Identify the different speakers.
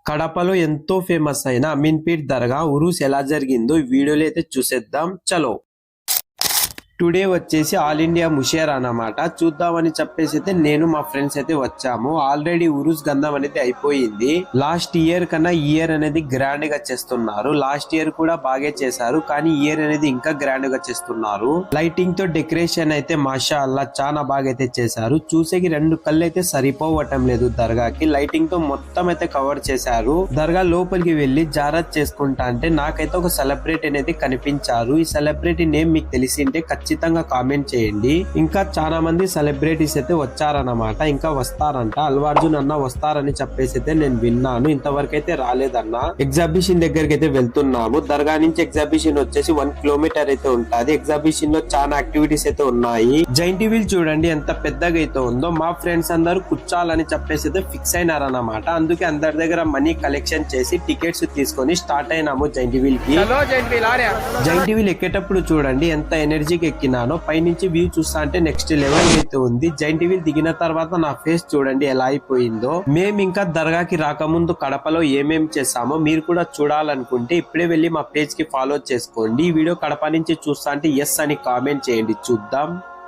Speaker 1: కడపలో ఎంతో ఫేమస్ అయిన అమీన్పీర్ దర్గా ఉరూస్ ఎలా జరిగిందో ఈ వీడియోలో అయితే చూసేద్దాం. చలో టుడే వచ్చేసి ఆల్ ఇండియా ముషేర్ అన్నమాట. చూద్దామని చెప్పేసి అయితే నేను మా ఫ్రెండ్స్ అయితే వచ్చాము. ఆల్రెడీ ఉరుస్ గంధం అనేది అయిపోయింది. లాస్ట్ ఇయర్ కన్నా ఇయర్ అనేది గ్రాండ్ గా చేస్తున్నారు. లాస్ట్ ఇయర్ కూడా బాగా చేశారు, కానీ ఇయర్ అనేది ఇంకా గ్రాండ్ గా చేస్తున్నారు. లైటింగ్ తో డెకరేషన్ అయితే మాషా అల్లా చాలా బాగా అయితే చేశారు. చూసేకి రెండు కళ్ళు అయితే సరిపోవటం లేదు దర్గాకి. లైటింగ్ తో మొత్తం అయితే కవర్ చేశారు. దర్గా లోపలికి వెళ్లి జారత్ చేసుకుంటా అంటే నాకైతే ఒక సెలబ్రిటీ అనేది కనిపించారు. ఈ సెలబ్రిటీ నేమ్ మీకు తెలిసింటే ఖచ్చితంగా కామెంట్ చేయండి. ఇంకా చాలా మంది సెలబ్రిటీస్ అయితే వచ్చారన్నమాట, ఇంకా వస్తారంట. అల్లు అర్జున్ అన్న వస్తారని చెప్పేసి అయితే నేను విన్నాను. ఇంతవరకు అయితే రాలేదన్న. ఎగ్జిబిషన్ దగ్గరికి అయితే వెళ్తున్నాము. దర్గా నుంచి ఎగ్జిబిషన్ వచ్చేసి 1 కిలోమీటర్ అయితే ఉంటుంది. ఎగ్జిబిషన్ లో చాలా యాక్టివిటీస్ అయితే ఉన్నాయి. జైంట్ వీల్ చూడండి ఎంత పెద్దగా అయితే ఉందో. మా ఫ్రెండ్స్ అందరూ కూర్చోాలని చెప్పేసి అయితే ఫిక్స్ అయినారన్నమాట. అందుకే అందరి దగ్గర మనీ కలెక్షన్ చేసి టికెట్స్ తీసుకొని స్టార్ట్ అయినాము జైంట్ వీల్ కి. జైంట్ వీల్ ఎక్కేటప్పుడు చూడండి ఎంత ఎనర్జీకి ఎక్కినానో. పైనుంచి వ్యూ చూస్తా అంటే నెక్స్ట్ లెవెల్ అయితే ఉంది. జైంట్ వీల్ దిగిన తర్వాత నా ఫేస్ చూడండి ఎలా అయిపోయిందో. మేము ఇంకా దర్గాకి రాకముందు కడపలో ఏమేం చేసామో మీరు కూడా చూడాలనుకుంటే ఇప్పుడే వెళ్ళి మా పేజ్ కి ఫాలో చేసుకోండి. ఈ వీడియో కడప నుంచి చూస్తా అంటే ఎస్ అని కామెంట్ చేయండి, చూద్దాం.